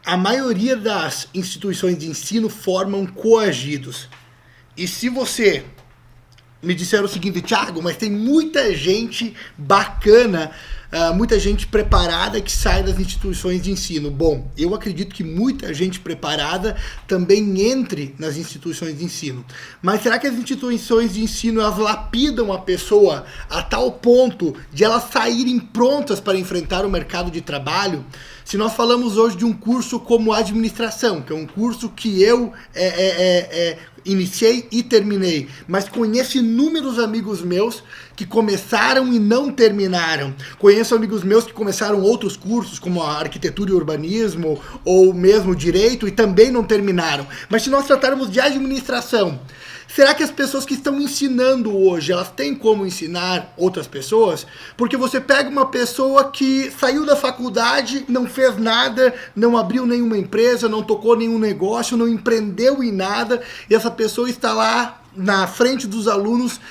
a maioria das instituições de ensino formam coagidos. E se você me disseram o seguinte, Thiago, mas tem muita gente bacana, muita gente preparada que sai das instituições de ensino. Bom, eu acredito que muita gente preparada também entre nas instituições de ensino. Mas será que as instituições de ensino elas lapidam a pessoa a tal ponto de elas saírem prontas para enfrentar o mercado de trabalho? Se nós falamos hoje de um curso como administração, que é um curso que eu iniciei e terminei, mas conheço inúmeros amigos meus que começaram e não terminaram. Conheço amigos meus que começaram outros cursos, como a arquitetura e urbanismo, ou mesmo direito, e também não terminaram. Mas se nós tratarmos de administração, será que as pessoas que estão ensinando hoje, elas têm como ensinar outras pessoas? Porque você pega uma pessoa que saiu da faculdade, não fez nada, não abriu nenhuma empresa, não tocou nenhum negócio, não empreendeu em nada, e essa pessoa está lá na frente dos alunos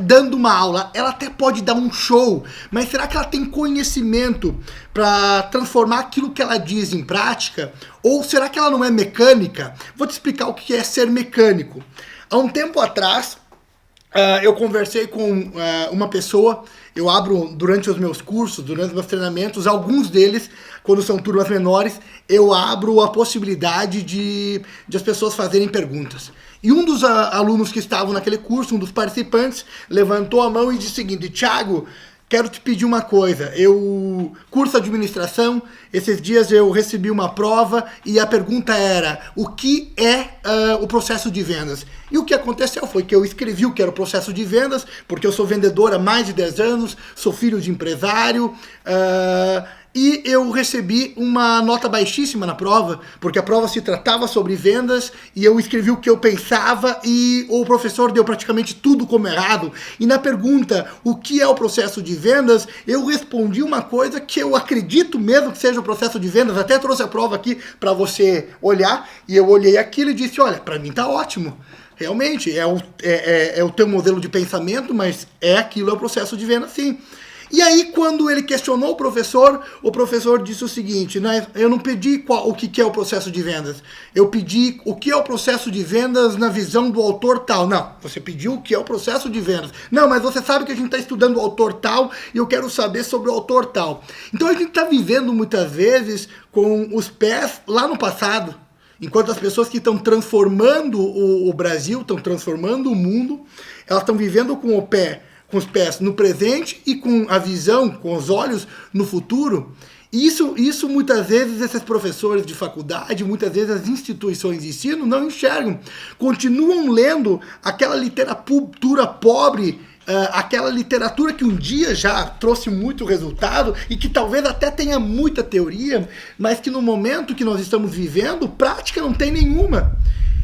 dando uma aula. Ela até pode dar um show, mas será que ela tem conhecimento para transformar aquilo que ela diz em prática? Ou será que ela não é mecânica? Vou te explicar o que é ser mecânico. Há um tempo atrás, eu conversei com uma pessoa, eu abro durante os meus cursos, durante os meus treinamentos, alguns deles, quando são turmas menores, eu abro a possibilidade de as pessoas fazerem perguntas. E um dos alunos que estavam naquele curso, um dos participantes, levantou a mão e disse o seguinte, Thiago, quero te pedir uma coisa, eu curso administração, esses dias eu recebi uma prova e a pergunta era, o que é o processo de vendas? E o que aconteceu foi que eu escrevi o que era o processo de vendas, porque eu sou vendedor há mais de 10 anos, sou filho de empresário, e eu recebi uma nota baixíssima na prova, porque a prova se tratava sobre vendas e eu escrevi o que eu pensava e o professor deu praticamente tudo como errado. E na pergunta, o que é o processo de vendas, eu respondi uma coisa que eu acredito mesmo que seja o processo de vendas. Até trouxe a prova aqui para você olhar e eu olhei aquilo e disse, olha, para mim tá ótimo. Realmente, é o teu modelo de pensamento, mas aquilo é o processo de venda sim. E aí, quando ele questionou o professor disse o seguinte, né, eu não pedi o que é o processo de vendas, eu pedi o que é o processo de vendas na visão do autor tal. Não, você pediu o que é o processo de vendas. Não, mas você sabe que a gente está estudando o autor tal e eu quero saber sobre o autor tal. Então a gente está vivendo muitas vezes com os pés lá no passado, enquanto as pessoas que estão transformando o Brasil, estão transformando o mundo, elas estão vivendo com os pés no presente e com a visão, com os olhos no futuro. Isso muitas vezes esses professores de faculdade, muitas vezes as instituições de ensino não enxergam. Continuam lendo aquela literatura pobre, aquela literatura que um dia já trouxe muito resultado e que talvez até tenha muita teoria, mas que no momento que nós estamos vivendo, prática não tem nenhuma.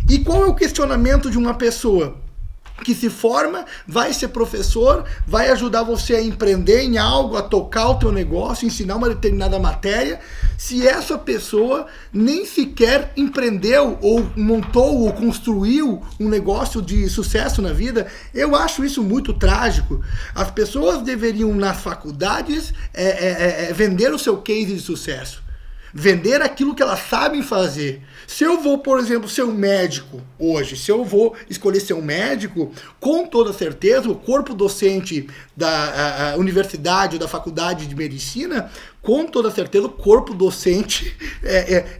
E qual é o questionamento de uma pessoa que se forma, vai ser professor, vai ajudar você a empreender em algo, a tocar o teu negócio, ensinar uma determinada matéria, se essa pessoa nem sequer empreendeu, ou montou, ou construiu um negócio de sucesso na vida? Eu acho isso muito trágico. As pessoas deveriam, nas faculdades, vender o seu case de sucesso. Vender aquilo que elas sabem fazer. Se eu vou, por exemplo, ser um médico hoje, se eu vou escolher ser um médico, com toda certeza o corpo docente da universidade ou da faculdade de medicina, com toda certeza o corpo docente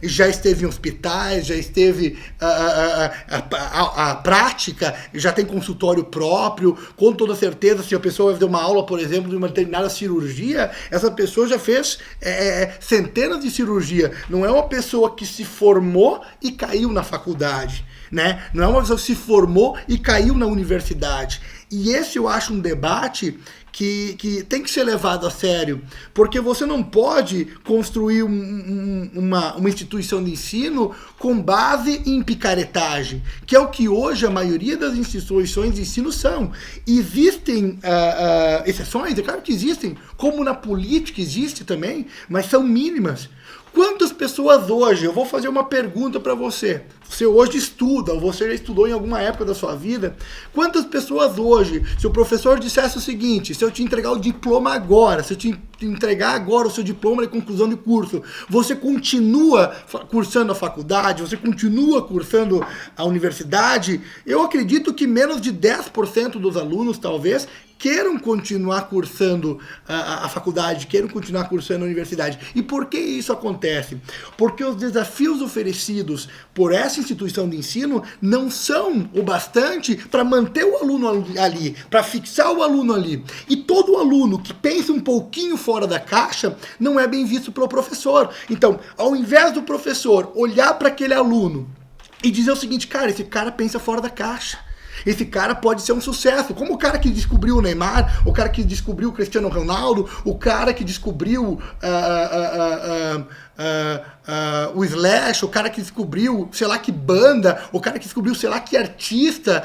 já esteve em hospitais, já esteve a prática, já tem consultório próprio, com toda certeza se a pessoa vai fazer uma aula, por exemplo, de uma determinada cirurgia, essa pessoa já fez centenas de cirurgias. Não é uma pessoa que se formou e caiu na faculdade, né? Não é uma pessoa que se formou e caiu na universidade. E esse eu acho um debate que tem que ser levado a sério, porque você não pode construir uma instituição de ensino com base em picaretagem, que é o que hoje a maioria das instituições de ensino são. Existem exceções, é claro que existem, como na política existe também, mas são mínimas. Quantas pessoas hoje, eu vou fazer uma pergunta para você, você hoje estuda, ou você já estudou em alguma época da sua vida, quantas pessoas hoje, se o professor dissesse o seguinte, se eu te entregar o diploma agora, se eu te entregar agora o seu diploma de conclusão de curso, você continua cursando a faculdade, você continua cursando a universidade, eu acredito que menos de 10% dos alunos, talvez, queiram continuar cursando a faculdade, queiram continuar cursando a universidade. E por que isso acontece? Porque os desafios oferecidos por essa instituição de ensino não são o bastante para manter o aluno ali, para fixar o aluno ali. E todo aluno que pensa um pouquinho fora da caixa não é bem visto pelo professor. Então, ao invés do professor olhar para aquele aluno e dizer o seguinte, cara, esse cara pensa fora da caixa. Esse cara pode ser um sucesso, como o cara que descobriu o Neymar, o cara que descobriu o Cristiano Ronaldo, o cara que descobriu o Slash, o cara que descobriu sei lá que banda, o cara que descobriu sei lá que artista,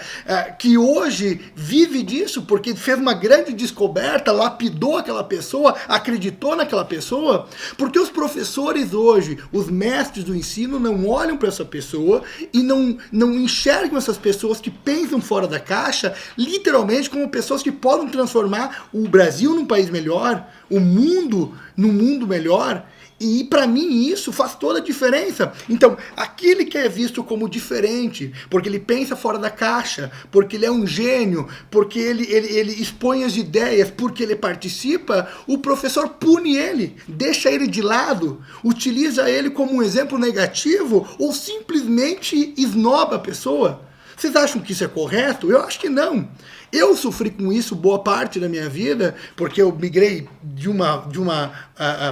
que hoje vive disso porque fez uma grande descoberta, lapidou aquela pessoa, acreditou naquela pessoa, porque os professores hoje, os mestres do ensino não olham para essa pessoa e não enxergam essas pessoas que pensam fora da caixa, literalmente como pessoas que podem transformar o Brasil num país melhor, o mundo num mundo melhor. E para mim isso faz toda a diferença. Então, aquele que é visto como diferente, porque ele pensa fora da caixa, porque ele é um gênio, porque ele expõe as ideias, porque ele participa, o professor pune ele, deixa ele de lado, utiliza ele como um exemplo negativo ou simplesmente esnoba a pessoa. Vocês acham que isso é correto? Eu acho que não. Eu sofri com isso boa parte da minha vida, porque eu migrei de uma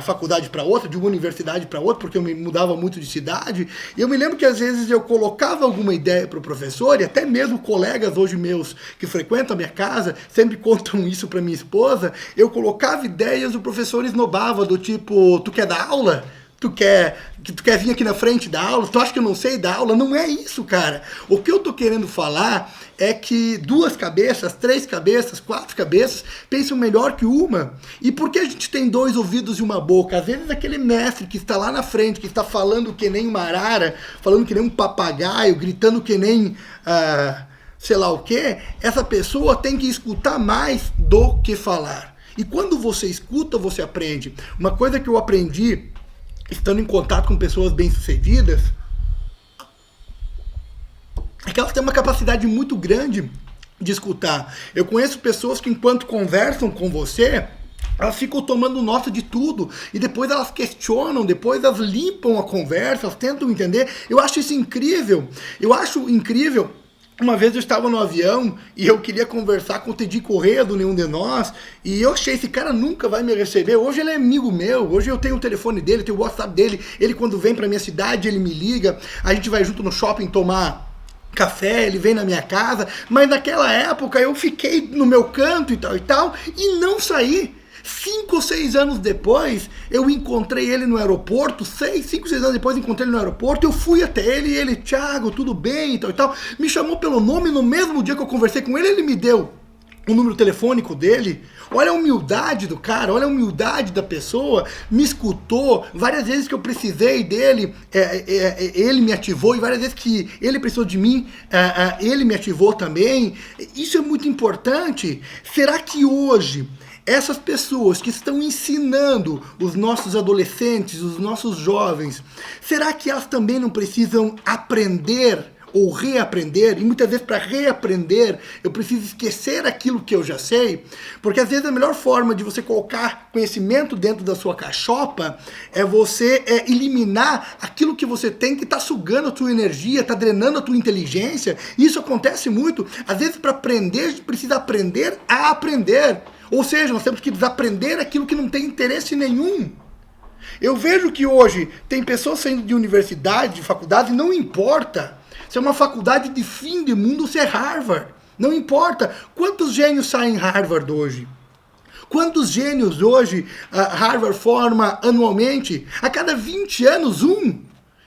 faculdade para outra, de uma universidade para outra, porque eu me mudava muito de cidade. E eu me lembro que às vezes eu colocava alguma ideia para o professor, e até mesmo colegas hoje meus que frequentam a minha casa, sempre contam isso para minha esposa, eu colocava ideias, o professor esnobava, do tipo, tu quer dar aula? Tu quer vir aqui na frente da aula? Tu acha que eu não sei dar aula? Não é isso, cara. O que eu tô querendo falar é que 2 cabeças, 3 cabeças, 4 cabeças pensam melhor que uma. E por que a gente tem 2 ouvidos e uma boca? Às vezes aquele mestre que está lá na frente, que está falando que nem uma arara, falando que nem um papagaio, gritando que nem sei lá o quê, essa pessoa tem que escutar mais do que falar. E quando você escuta, você aprende. Uma coisa que eu aprendi estando em contato com pessoas bem-sucedidas, é que elas têm uma capacidade muito grande de escutar. Eu conheço pessoas que, enquanto conversam com você, elas ficam tomando nota de tudo, e depois elas questionam, depois elas limpam a conversa, elas tentam entender. Eu acho isso incrível. Eu acho incrível. Uma vez eu estava no avião e eu queria conversar com o Teddy Corrêa do Nenhum de Nós, e eu achei, esse cara nunca vai me receber. Hoje ele é amigo meu, hoje eu tenho o telefone dele, tenho o WhatsApp dele, ele quando vem pra minha cidade, ele me liga, a gente vai junto no shopping tomar café, ele vem na minha casa, mas naquela época eu fiquei no meu canto e tal, e não saí. 5 ou 6 anos depois, eu encontrei ele no aeroporto, 5, 6 anos depois encontrei ele no aeroporto, eu fui até ele e ele, Thiago, tudo bem e tal, me chamou pelo nome, no mesmo dia que eu conversei com ele, ele me deu o número telefônico dele. Olha a humildade do cara, olha a humildade da pessoa, me escutou, várias vezes que eu precisei dele, ele me ativou, e várias vezes que ele precisou de mim, ele me ativou também. Isso é muito importante. Será que hoje essas pessoas que estão ensinando os nossos adolescentes, os nossos jovens, será que elas também não precisam aprender ou reaprender? E muitas vezes para reaprender eu preciso esquecer aquilo que eu já sei, porque às vezes a melhor forma de você colocar conhecimento dentro da sua cachopa é você eliminar aquilo que você tem que está sugando a tua energia, está drenando a tua inteligência. Isso acontece muito. Às vezes para aprender a gente precisa aprender a aprender. Ou seja, nós temos que desaprender aquilo que não tem interesse nenhum. Eu vejo que hoje tem pessoas saindo de universidade, de faculdade, e não importa se é uma faculdade de fim de mundo ou se é Harvard. Não importa. Quantos gênios saem em Harvard hoje? Quantos gênios hoje Harvard forma anualmente? A cada 20 anos, um.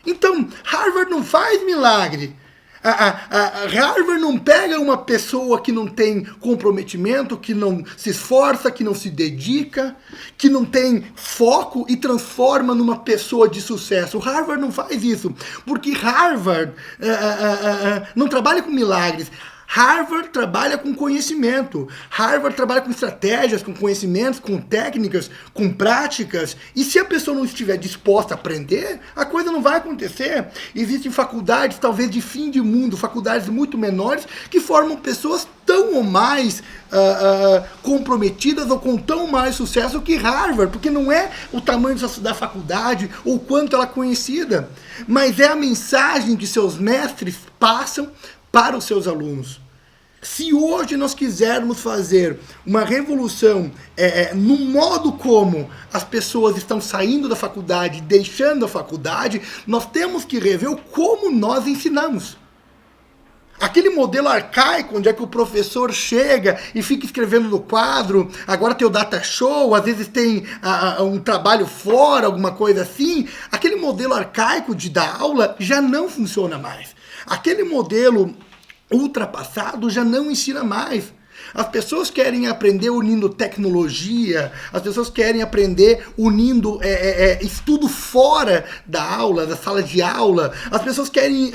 Então, Harvard não faz milagre. A Harvard não pega uma pessoa que não tem comprometimento, que não se esforça, que não se dedica, que não tem foco e transforma numa pessoa de sucesso. Harvard não faz isso, porque Harvard não trabalha com milagres. Harvard trabalha com conhecimento, Harvard trabalha com estratégias, com conhecimentos, com técnicas, com práticas, e se a pessoa não estiver disposta a aprender, a coisa não vai acontecer. Existem faculdades, talvez de fim de mundo, faculdades muito menores, que formam pessoas tão ou mais comprometidas ou com tão mais sucesso que Harvard, porque não é o tamanho da faculdade ou quanto ela é conhecida, mas é a mensagem que seus mestres passam para os seus alunos. Se hoje nós quisermos fazer uma revolução no modo como as pessoas estão saindo da faculdade, deixando a faculdade, nós temos que rever como nós ensinamos. Aquele modelo arcaico, onde é que o professor chega e fica escrevendo no quadro, agora tem o data show, às vezes tem um trabalho fora, alguma coisa assim, aquele modelo arcaico de dar aula já não funciona mais. Aquele modelo ultrapassado já não ensina mais. As pessoas querem aprender unindo tecnologia, as pessoas querem aprender unindo estudo fora da aula, da sala de aula, as pessoas querem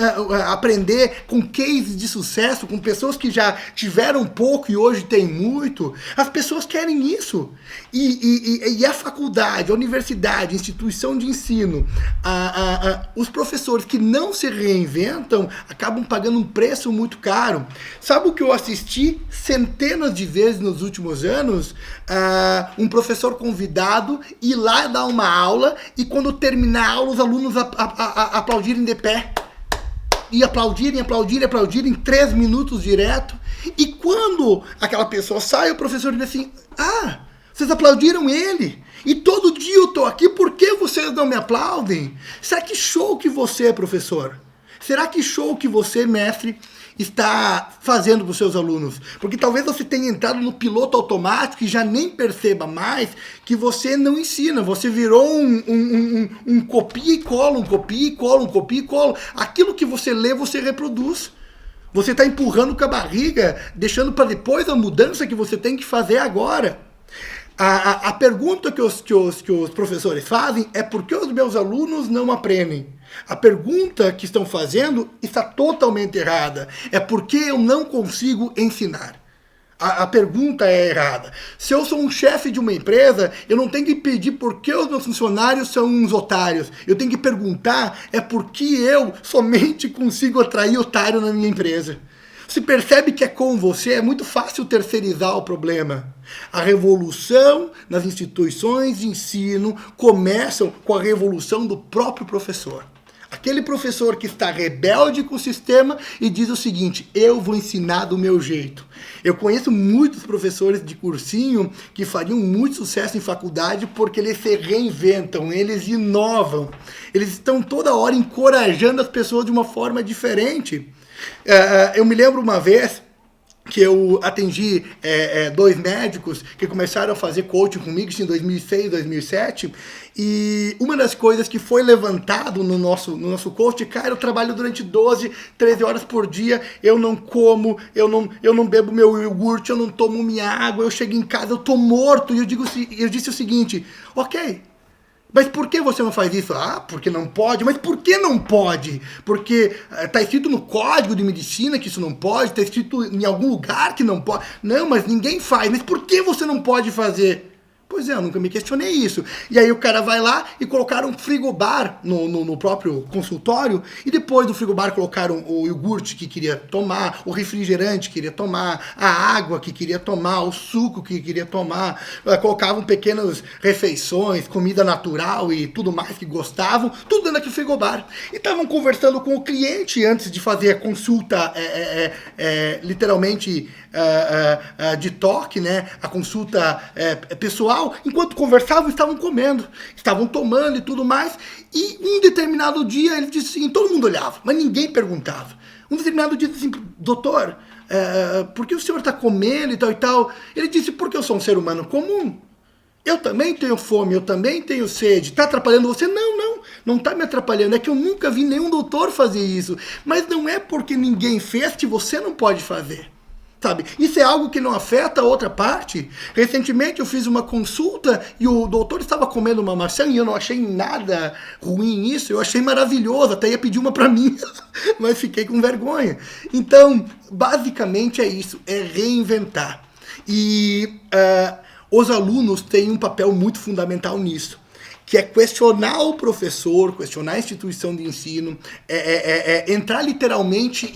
aprender com cases de sucesso, com pessoas que já tiveram pouco e hoje têm muito. As pessoas querem isso. E a faculdade, a universidade, a instituição de ensino, os professores que não se reinventam acabam pagando um preço muito caro. Sabe o que eu assisti centenas de vezes nos últimos anos? Um professor convidado ir lá dar uma aula e quando terminar a aula os alunos aplaudirem de pé. E aplaudirem 3 minutos direto. E quando aquela pessoa sai, o professor diz assim: vocês aplaudiram ele? E todo dia eu tô aqui, por que vocês não me aplaudem? Será que show que você, professor? Será que show que você, mestre, está fazendo para os seus alunos? Porque talvez você tenha entrado no piloto automático e já nem perceba mais que você não ensina. Você virou um copia e cola, um copia e cola, um copia e cola. Aquilo que você lê, você reproduz. Você está empurrando com a barriga, deixando para depois a mudança que você tem que fazer agora. A pergunta que os professores fazem é: por que os meus alunos não aprendem? A pergunta que estão fazendo está totalmente errada. É porque eu não consigo ensinar. A pergunta é errada. Se eu sou um chefe de uma empresa, eu não tenho que pedir por que os meus funcionários são uns otários. Eu tenho que perguntar por que eu somente consigo atrair otário na minha empresa. Você percebe que é com você, é muito fácil terceirizar o problema. A revolução nas instituições de ensino começa com a revolução do próprio professor. Aquele professor que está rebelde com o sistema e diz o seguinte: eu vou ensinar do meu jeito. Eu conheço muitos professores de cursinho que fariam muito sucesso em faculdade porque eles se reinventam, eles inovam. Eles estão toda hora encorajando as pessoas de uma forma diferente. Eu me lembro uma vez que eu atendi 2 médicos que começaram a fazer coaching comigo em 2006, 2007, e uma das coisas que foi levantado no nosso coaching: cara, eu trabalho durante 12, 13 horas por dia, eu não como, eu não bebo meu iogurte, eu não tomo minha água, eu chego em casa, eu tô morto. E eu disse o seguinte: ok, mas por que você não faz isso? Porque não pode. Mas por que não pode? Porque está escrito no código de medicina que isso não pode, está escrito em algum lugar que não pode. Não, mas ninguém faz. Mas por que você não pode fazer? Pois é, eu nunca me questionei isso. E aí o cara vai lá e colocaram um frigobar no próprio consultório, e depois do frigobar colocaram o iogurte que queria tomar, o refrigerante que queria tomar, a água que queria tomar, o suco que queria tomar, colocavam pequenas refeições, comida natural e tudo mais que gostavam, tudo dentro daquele frigobar. E estavam conversando com o cliente antes de fazer a consulta, literalmente de toque, né? A consulta pessoal. Enquanto conversavam, estavam comendo, estavam tomando e tudo mais. E um determinado dia ele disse assim, todo mundo olhava, mas ninguém perguntava. Um determinado dia disse assim: doutor, por que o senhor está comendo e tal e tal? Ele disse: porque eu sou um ser humano comum. Eu também tenho fome, eu também tenho sede. Está atrapalhando você? Não, não. não está me atrapalhando. É que eu nunca vi nenhum doutor fazer isso. Mas não é porque ninguém fez que você não pode fazer. Sabe? Isso é algo que não afeta a outra parte. Recentemente eu fiz uma consulta e o doutor estava comendo uma maçã e eu não achei nada ruim nisso, eu achei maravilhoso, até ia pedir uma para mim, mas fiquei com vergonha. Então, basicamente é isso, é reinventar. E os alunos têm um papel muito fundamental nisso, que é questionar o professor, questionar a instituição de ensino, entrar literalmente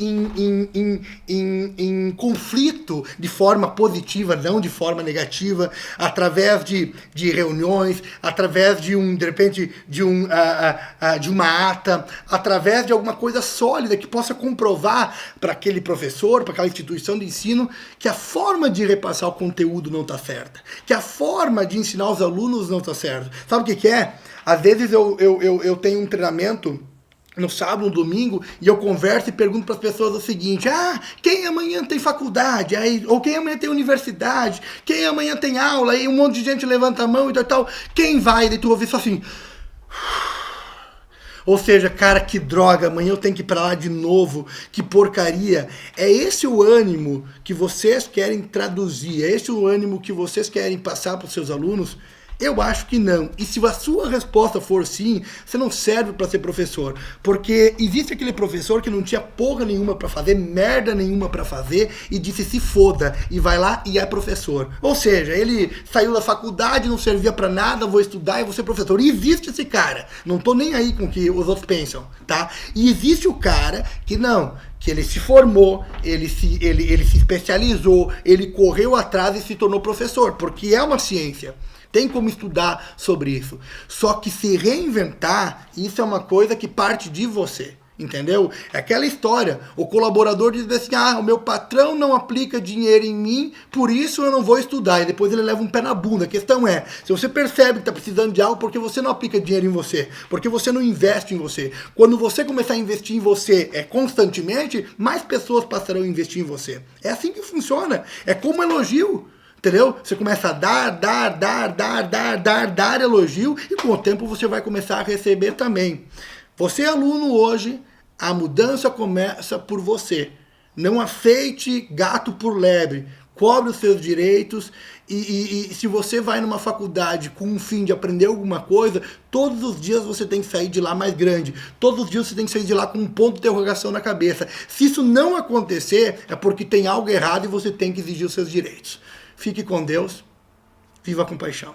em conflito de forma positiva, não de forma negativa, através de reuniões, através de repente, de uma ata, através de alguma coisa sólida que possa comprovar para aquele professor, para aquela instituição de ensino, que a forma de repassar o conteúdo não está certa, que a forma de ensinar os alunos não está certa. Sabe o que é? Às vezes eu tenho um treinamento no sábado, no domingo, e eu converso e pergunto para as pessoas o seguinte: quem amanhã tem faculdade? Aí, ou quem amanhã tem universidade? Quem amanhã tem aula? Aí um monte de gente levanta a mão e tal. Quem vai? Daí tu ouve só assim. Ou seja, cara, que droga, amanhã eu tenho que ir pra lá de novo, que porcaria. É esse o ânimo que vocês querem traduzir? É esse o ânimo que vocês querem passar para os seus alunos? Eu acho que não. E se a sua resposta for sim, você não serve para ser professor. Porque existe aquele professor que não tinha porra nenhuma para fazer, merda nenhuma para fazer, e disse se foda, e vai lá e é professor. Ou seja, ele saiu da faculdade, não servia para nada, vou estudar e vou ser professor. E existe esse cara. Não tô nem aí com o que os outros pensam, tá? E existe o cara que não, que ele se formou, ele se especializou, ele correu atrás e se tornou professor, porque é uma ciência. Tem como estudar sobre isso. Só que se reinventar, isso é uma coisa que parte de você. Entendeu? É aquela história. O colaborador diz assim: o meu patrão não aplica dinheiro em mim, por isso eu não vou estudar. E depois ele leva um pé na bunda. A questão é, se você percebe que está precisando de algo, porque você não aplica dinheiro em você? Porque você não investe em você? Quando você começar a investir em você constantemente, mais pessoas passarão a investir em você. É assim que funciona. É como elogio. Entendeu? Você começa a dar elogio e com o tempo você vai começar a receber também. Você é aluno hoje, a mudança começa por você. Não aceite gato por lebre. Cobre os seus direitos e se você vai numa faculdade com um fim de aprender alguma coisa, todos os dias você tem que sair de lá mais grande. Todos os dias você tem que sair de lá com um ponto de interrogação na cabeça. Se isso não acontecer, é porque tem algo errado e você tem que exigir os seus direitos. Fique com Deus, viva com paixão.